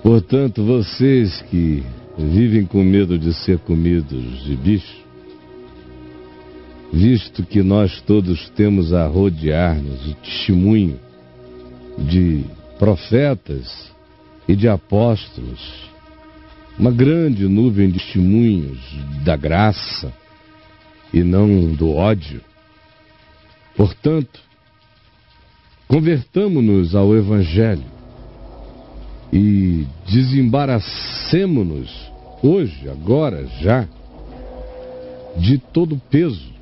Portanto, vocês que vivem com medo de ser comidos de bicho, visto que nós todos temos a rodear-nos o testemunho de profetas e de apóstolos, uma grande nuvem de testemunhos da graça e não do ódio. Portanto, convertamo-nos ao Evangelho e desembaracemo-nos hoje, agora, já, de todo peso.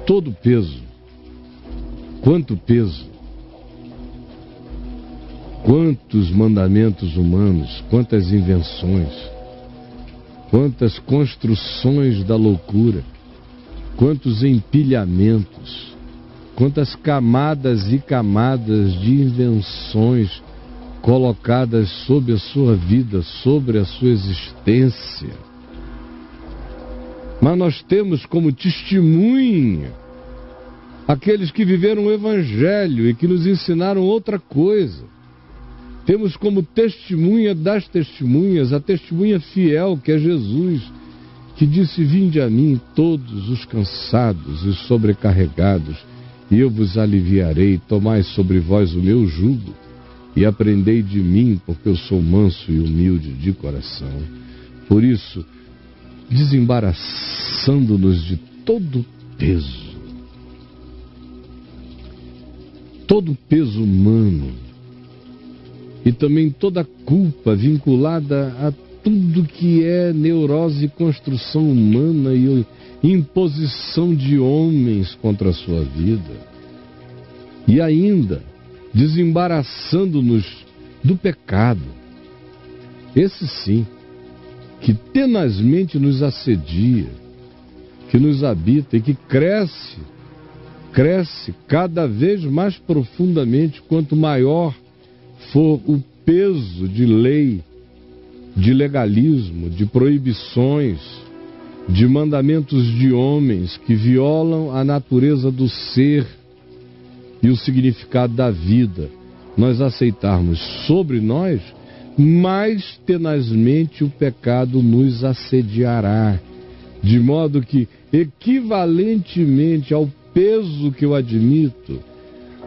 Todo peso. Quanto peso? Quantos mandamentos humanos, quantas invenções, quantas construções da loucura, quantos empilhamentos, quantas camadas e camadas de invenções colocadas sobre a sua vida, sobre a sua existência. Mas nós temos como testemunha aqueles que viveram o Evangelho e que nos ensinaram outra coisa. Temos como testemunha das testemunhas a testemunha fiel, que é Jesus, que disse: vinde a mim todos os cansados e sobrecarregados, e eu vos aliviarei. Tomai sobre vós o meu jugo e aprendei de mim, porque eu sou manso e humilde de coração. Por isso, desembaraçando-nos de todo peso humano, e também toda culpa vinculada a tudo que é neurose e construção humana e imposição de homens contra a sua vida. E ainda, desembaraçando-nos do pecado, esse sim, que tenazmente nos assedia, que nos habita e que cresce cada vez mais profundamente quanto maior for o peso de lei, de legalismo, de proibições, de mandamentos de homens que violam a natureza do ser e o significado da vida, nós aceitarmos sobre nós, mais tenazmente o pecado nos assediará, de modo que, equivalentemente ao peso que eu admito,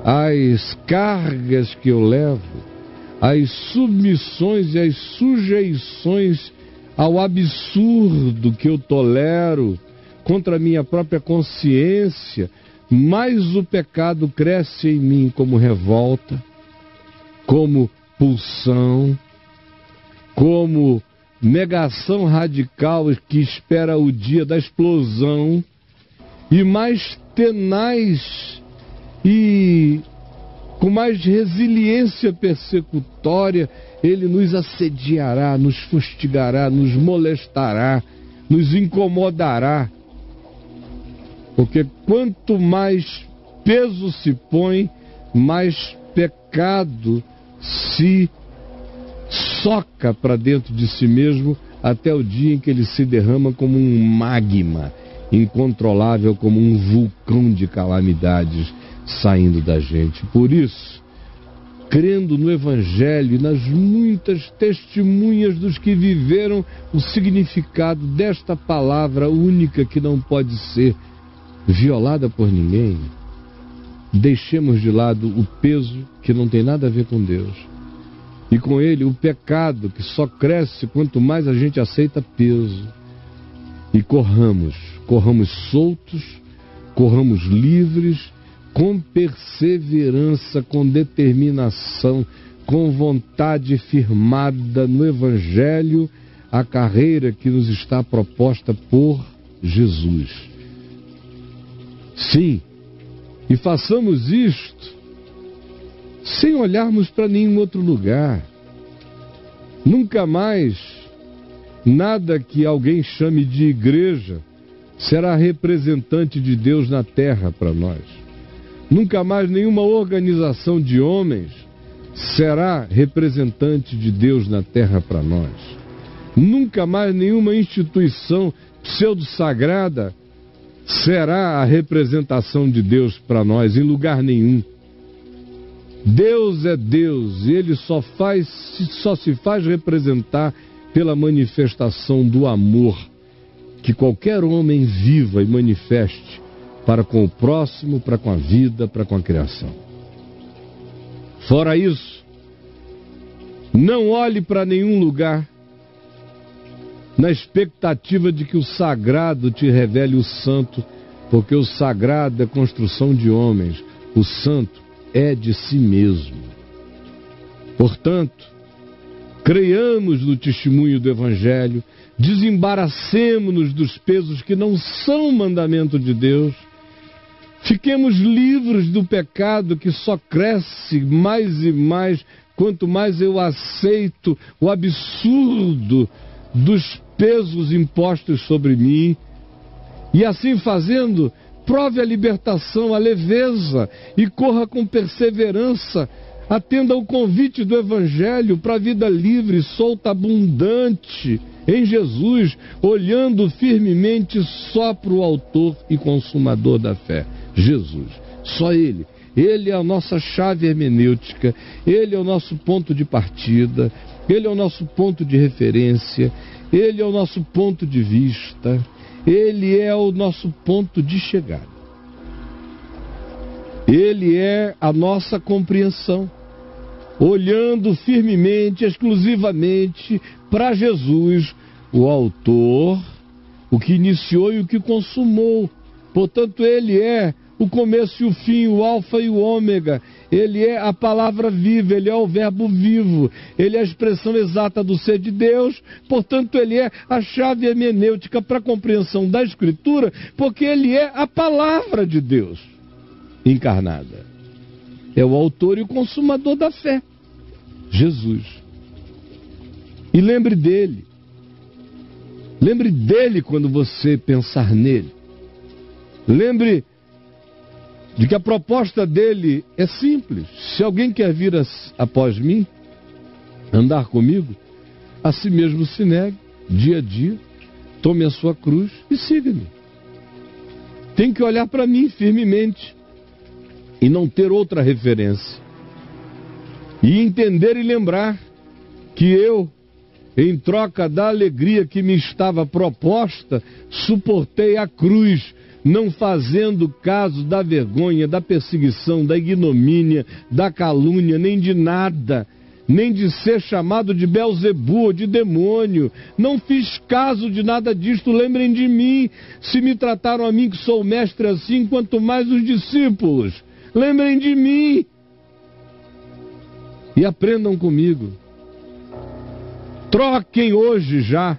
às cargas que eu levo, às submissões e às sujeições ao absurdo que eu tolero contra a minha própria consciência, mais o pecado cresce em mim como revolta, como pulsão, como negação radical que espera o dia da explosão, e mais tenaz e com mais resiliência persecutória, ele nos assediará, nos fustigará, nos molestará, nos incomodará. Porque quanto mais peso se põe, mais pecado se soca para dentro de si mesmo, até o dia em que ele se derrama como um magma incontrolável, como um vulcão de calamidades saindo da gente. Por isso, crendo no Evangelho e nas muitas testemunhas dos que viveram o significado desta palavra única que não pode ser violada por ninguém, deixemos de lado o peso que não tem nada a ver com Deus, e com ele o pecado que só cresce quanto mais a gente aceita peso, e corramos soltos, corramos livres, com perseverança, com determinação, com vontade firmada no Evangelho, a carreira que nos está proposta por Jesus. Sim, e façamos isto sem olharmos para nenhum outro lugar. Nunca mais nada que alguém chame de igreja será representante de Deus na terra para nós. Nunca mais nenhuma organização de homens será representante de Deus na terra para nós. Nunca mais nenhuma instituição pseudo-sagrada será a representação de Deus para nós, em lugar nenhum. Deus é Deus e Ele só se faz representar pela manifestação do amor que qualquer homem viva e manifeste para com o próximo, para com a vida, para com a criação. Fora isso, não olhe para nenhum lugar na expectativa de que o sagrado te revele o santo, porque o sagrado é construção de homens, o santo é de si mesmo. Portanto, creiamos no testemunho do Evangelho, desembaracemo-nos dos pesos que não são mandamento de Deus, fiquemos livres do pecado que só cresce mais e mais, quanto mais eu aceito o absurdo dos pesos impostos sobre mim, e assim fazendo, prove a libertação, a leveza, e corra com perseverança, atenda ao convite do Evangelho para a vida livre, solta, abundante em Jesus, olhando firmemente só para o autor e consumador da fé, Jesus, só Ele. Ele é a nossa chave hermenêutica, Ele é o nosso ponto de partida, Ele é o nosso ponto de referência, Ele é o nosso ponto de vista, Ele é o nosso ponto de chegada. Ele é a nossa compreensão, olhando firmemente, exclusivamente para Jesus, o autor, o que iniciou e o que consumou. Portanto, Ele é o começo e o fim, o alfa e o ômega. Ele é a palavra viva, Ele é o verbo vivo, Ele é a expressão exata do ser de Deus. Portanto, Ele é a chave hermenêutica para a compreensão da Escritura, porque Ele é a palavra de Deus encarnada. É o autor e o consumador da fé, Jesus. E lembre dele. Lembre dele quando você pensar nele. Lembre de que a proposta dele é simples. Se alguém quer vir após mim, andar comigo, a si mesmo se negue, dia a dia, tome a sua cruz e siga-me. Tem que olhar para mim firmemente e não ter outra referência. E entender e lembrar que eu, em troca da alegria que me estava proposta, suportei a cruz, não fazendo caso da vergonha, da perseguição, da ignomínia, da calúnia, nem de nada, nem de ser chamado de Belzebu, de demônio. Não fiz caso de nada disto. Lembrem de mim, se me trataram a mim, que sou mestre, assim, quanto mais os discípulos. Lembrem de mim e aprendam comigo. Troquem hoje já,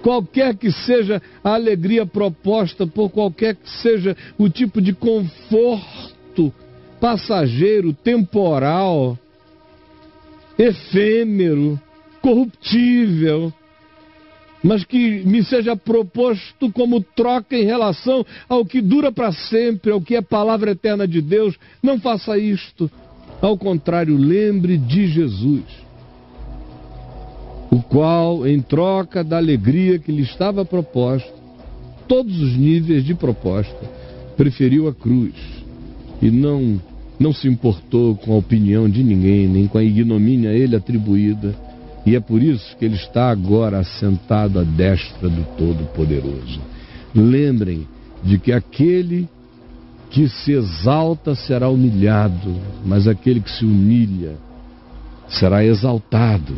qualquer que seja a alegria proposta, por qualquer que seja o tipo de conforto passageiro, temporal, efêmero, corruptível, mas que me seja proposto como troca em relação ao que dura para sempre, ao que é palavra eterna de Deus. Não faça isto. Ao contrário, lembre de Jesus, o qual, em troca da alegria que lhe estava proposta, todos os níveis de proposta, preferiu a cruz e não se importou com a opinião de ninguém, nem com a ignomínia a ele atribuída. E é por isso que ele está agora assentado à destra do Todo-Poderoso. Lembrem de que aquele que se exalta será humilhado, mas aquele que se humilha será exaltado.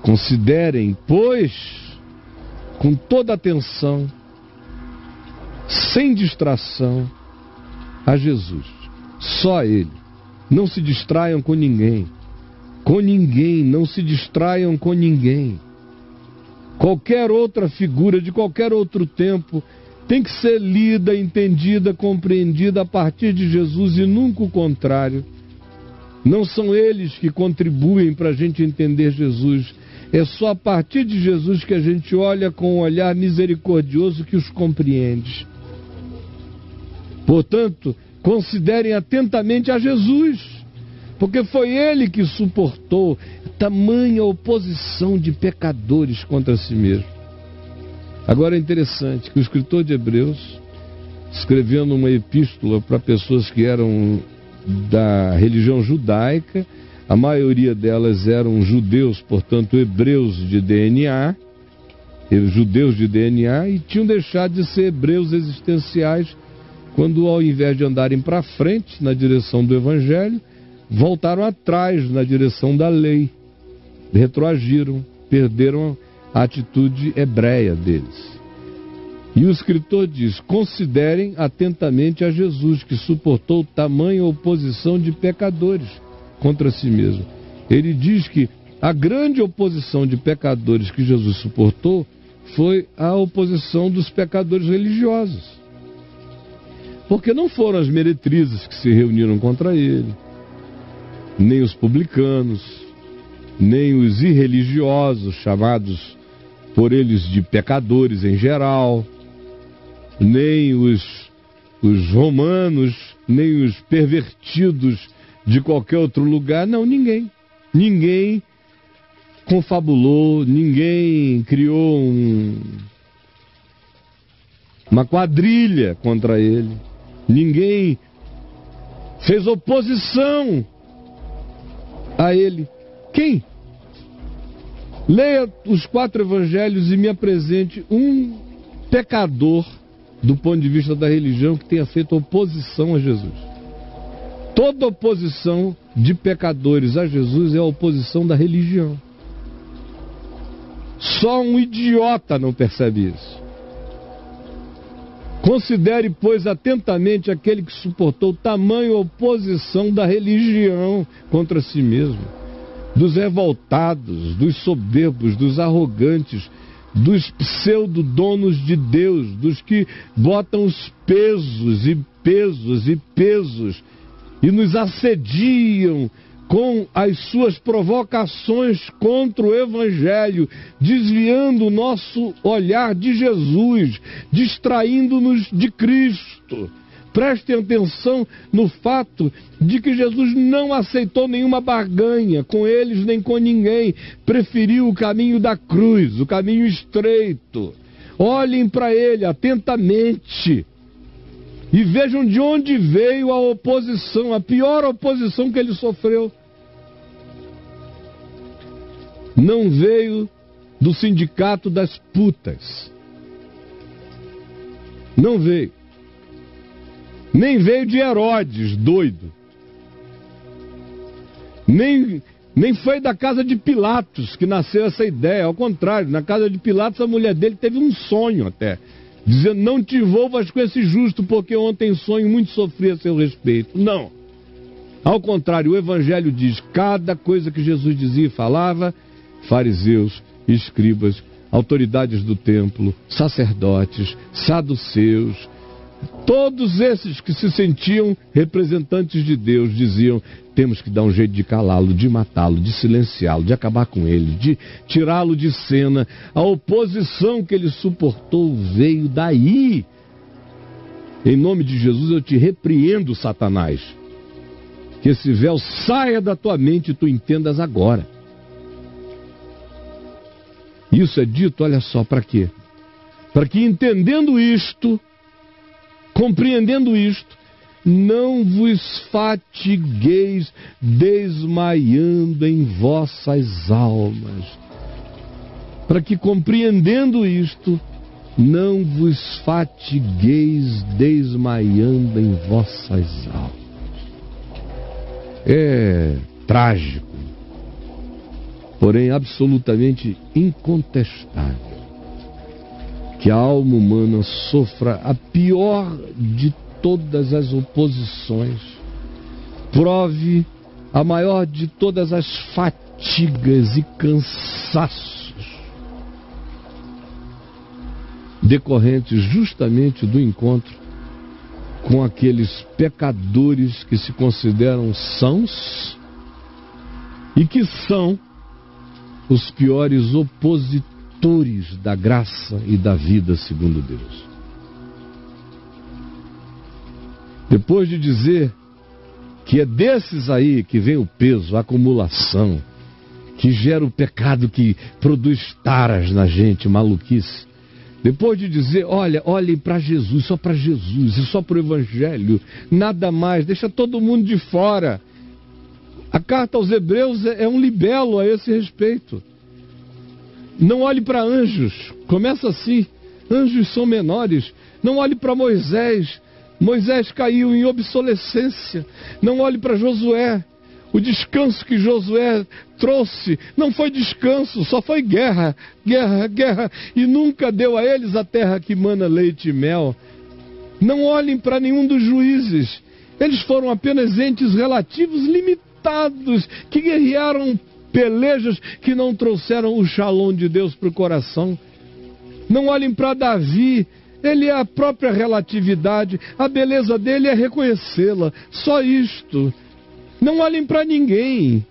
Considerem, pois, com toda atenção, sem distração, a Jesus. Só Ele. Não se distraiam com ninguém. Com ninguém, não se distraiam com ninguém. Qualquer outra figura de qualquer outro tempo tem que ser lida, entendida, compreendida a partir de Jesus e nunca o contrário. Não são eles que contribuem para a gente entender Jesus. É só a partir de Jesus que a gente olha com um olhar misericordioso que os compreende. Portanto, considerem atentamente a Jesus, porque foi Ele que suportou tamanha oposição de pecadores contra si mesmo. Agora é interessante que o escritor de Hebreus, escrevendo uma epístola para pessoas que eram da religião judaica, a maioria delas eram judeus, portanto hebreus de DNA, e tinham deixado de ser hebreus existenciais quando, ao invés de andarem para frente na direção do Evangelho, voltaram atrás na direção da lei, retroagiram, perderam a atitude hebreia deles. E o escritor diz: considerem atentamente a Jesus, que suportou tamanha oposição de pecadores contra si mesmo. Ele diz que a grande oposição de pecadores que Jesus suportou foi a oposição dos pecadores religiosos. Porque não foram as meretrizes que se reuniram contra ele, nem os publicanos, nem os irreligiosos, chamados por eles de pecadores em geral, nem os romanos, nem os pervertidos de qualquer outro lugar. Não, ninguém. Ninguém confabulou, ninguém criou uma quadrilha contra ele, ninguém fez oposição a ele. Quem? Leia os 4 evangelhos e me apresente um pecador do ponto de vista da religião que tenha feito oposição a Jesus. Toda oposição de pecadores a Jesus é a oposição da religião. Só um idiota não percebe isso. Considere, pois, atentamente aquele que suportou tamanha oposição da religião contra si mesmo, dos revoltados, dos soberbos, dos arrogantes, dos pseudo-donos de Deus, dos que botam os pesos e nos assediam com as suas provocações contra o Evangelho, desviando o nosso olhar de Jesus, distraindo-nos de Cristo. Prestem atenção no fato de que Jesus não aceitou nenhuma barganha com eles nem com ninguém. Preferiu o caminho da cruz, o caminho estreito. Olhem para ele atentamente e vejam de onde veio a oposição, a pior oposição que ele sofreu. Não veio do sindicato das putas. Não veio. Nem veio de Herodes, doido. Nem foi da casa de Pilatos que nasceu essa ideia. Ao contrário, na casa de Pilatos a mulher dele teve um sonho até, dizendo: não te envolvas com esse justo, porque ontem sonho muito sofri a seu respeito. Não. Ao contrário, o Evangelho diz: cada coisa que Jesus dizia e falava, fariseus, escribas, autoridades do templo, sacerdotes, saduceus, todos esses que se sentiam representantes de Deus diziam: temos que dar um jeito de calá-lo, de matá-lo, de silenciá-lo, de acabar com ele, de tirá-lo de cena. A oposição que ele suportou veio daí. Em nome de Jesus eu te repreendo, Satanás. Que esse véu saia da tua mente e tu entendas agora. Isso é dito, olha só, para quê? Para que, entendendo isto, compreendendo isto, não vos fatigueis desmaiando em vossas almas. Para que, compreendendo isto, não vos fatigueis desmaiando em vossas almas. É trágico, porém absolutamente incontestável, que a alma humana sofra a pior de todas as oposições, prove a maior de todas as fatigas e cansaços decorrentes justamente do encontro com aqueles pecadores que se consideram sãos e que são os piores opositores da graça e da vida segundo Deus. Depois de dizer que é desses aí que vem o peso, a acumulação, que gera o pecado, que produz taras na gente, maluquice, Depois de dizer, olhem para Jesus, e só para o Evangelho, nada mais, deixa todo mundo de fora. A carta aos Hebreus é um libelo a esse respeito. Não olhe para anjos, começa assim, anjos são menores. Não olhe para Moisés, Moisés caiu em obsolescência. Não olhe para Josué, o descanso que Josué trouxe não foi descanso, só foi guerra, e nunca deu a eles a terra que mana leite e mel. Não olhem para nenhum dos juízes, eles foram apenas entes relativos limitados, que guerrearam pelejas que não trouxeram o shalom de Deus para o coração. Não olhem para Davi, ele é a própria relatividade, a beleza dele é reconhecê-la, só isto. Não olhem para ninguém,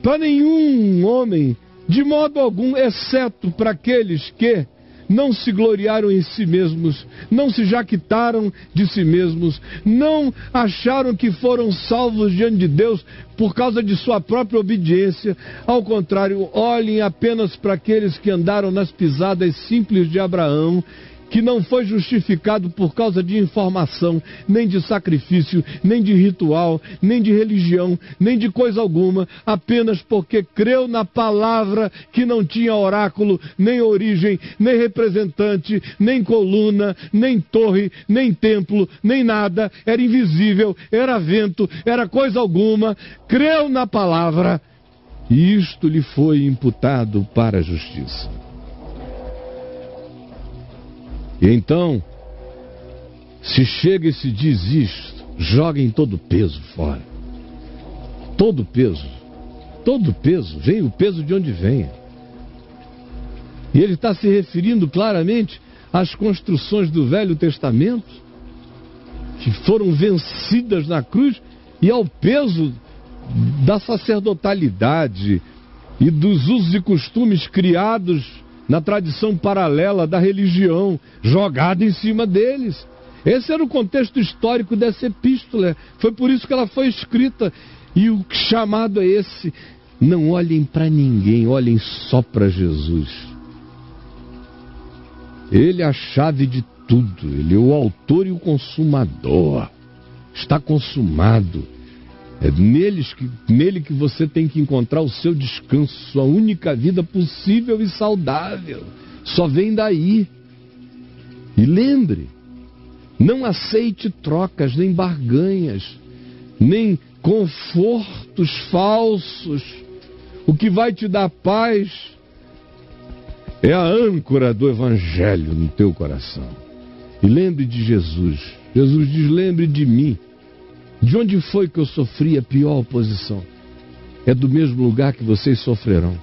para nenhum homem, de modo algum, exceto para aqueles que não se gloriaram em si mesmos, não se jactaram de si mesmos, não acharam que foram salvos diante de Deus por causa de sua própria obediência. Ao contrário, olhem apenas para aqueles que andaram nas pisadas simples de Abraão, que não foi justificado por causa de informação, nem de sacrifício, nem de ritual, nem de religião, nem de coisa alguma, apenas porque creu na palavra que não tinha oráculo, nem origem, nem representante, nem coluna, nem torre, nem templo, nem nada, era invisível, era vento, era coisa alguma, creu na palavra, e isto lhe foi imputado para a justiça. E então, se chega e se diz isto, joguem todo o peso fora. Todo peso, vem o peso de onde vem. E ele está se referindo claramente às construções do Velho Testamento, que foram vencidas na cruz, e ao peso da sacerdotalidade e dos usos e costumes criados na tradição paralela da religião, jogada em cima deles. Esse era o contexto histórico dessa epístola. Foi por isso que ela foi escrita. E o chamado é esse: não olhem para ninguém, olhem só para Jesus. Ele é a chave de tudo, ele é o autor e o consumador. Está consumado. É nele que você tem que encontrar o seu descanso, a única vida possível e saudável. Só vem daí. E lembre, não aceite trocas, nem barganhas, nem confortos falsos. O que vai te dar paz é a âncora do Evangelho no teu coração. E lembre de Jesus. Jesus diz, lembre de mim. De onde foi que eu sofri a pior oposição? É do mesmo lugar que vocês sofrerão.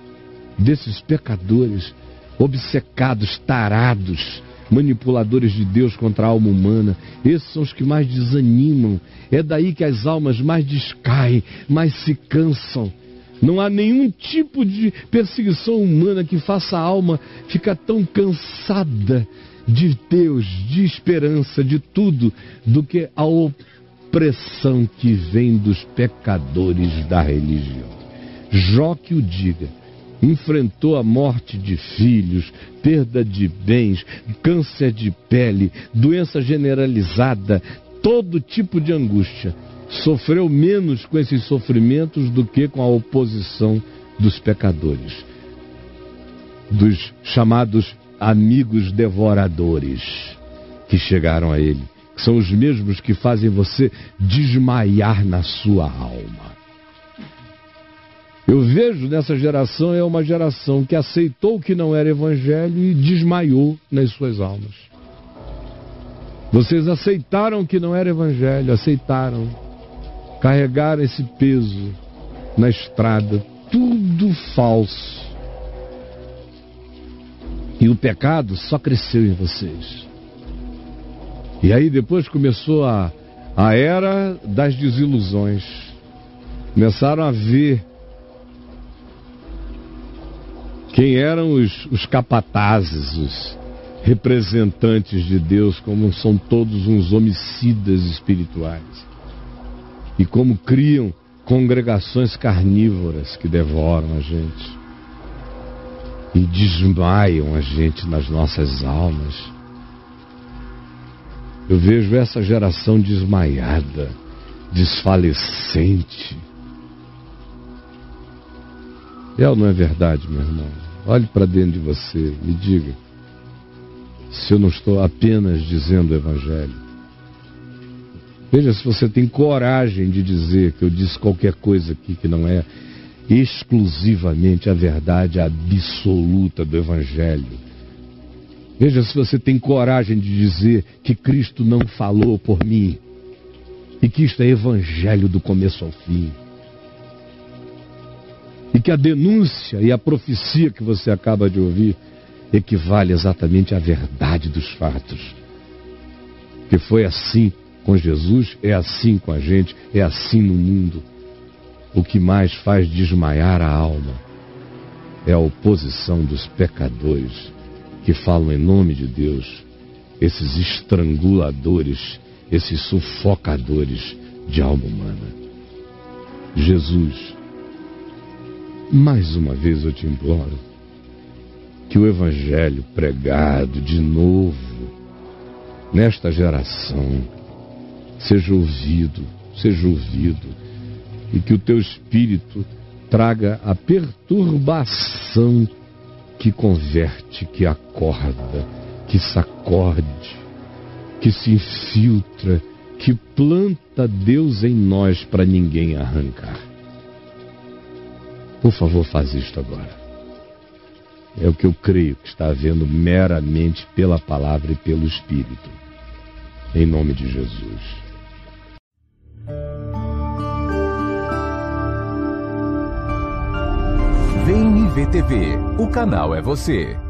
Desses pecadores, obcecados, tarados, manipuladores de Deus contra a alma humana. Esses são os que mais desanimam. É daí que as almas mais descaem, mais se cansam. Não há nenhum tipo de perseguição humana que faça a alma ficar tão cansada de Deus, de esperança, de tudo, do que a opressão que vem dos pecadores da religião. Jó que o diga, enfrentou a morte de filhos, perda de bens, câncer de pele, doença generalizada, todo tipo de angústia. Sofreu menos com esses sofrimentos do que com a oposição dos pecadores, dos chamados amigos devoradores que chegaram a ele. São os mesmos que fazem você desmaiar na sua alma. Eu vejo nessa geração, é uma geração que aceitou que não era evangelho e desmaiou nas suas almas. Vocês aceitaram que não era evangelho, aceitaram, carregaram esse peso na estrada, tudo falso. E o pecado só cresceu em vocês. E aí depois começou a era das desilusões. Começaram a ver quem eram os capatazes, os representantes de Deus, como são todos uns homicidas espirituais. E como criam congregações carnívoras que devoram a gente. e desmaiam a gente nas nossas almas. Eu vejo essa geração desmaiada, desfalecente. É ou não é verdade, meu irmão? Olhe para dentro de você, me diga se eu não estou apenas dizendo o Evangelho. Veja se você tem coragem de dizer que eu disse qualquer coisa aqui que não é exclusivamente a verdade absoluta do Evangelho. Veja se você tem coragem de dizer que Cristo não falou por mim e que isto é Evangelho do começo ao fim. E que a denúncia e a profecia que você acaba de ouvir equivale exatamente à verdade dos fatos. Que foi assim com Jesus, é assim com a gente, é assim no mundo. O que mais faz desmaiar a alma é a oposição dos pecadores que falam em nome de Deus, esses estranguladores, esses sufocadores de alma humana. Jesus, mais uma vez eu te imploro, que o Evangelho pregado de novo nesta geração seja ouvido, e que o teu Espírito traga a perturbação que converte, que acorda, que sacode, que se infiltra, que planta Deus em nós para ninguém arrancar. Por favor, faz isto agora. É o que eu creio que está havendo meramente pela palavra e pelo Espírito. Em nome de Jesus. VNV TV, o canal é você.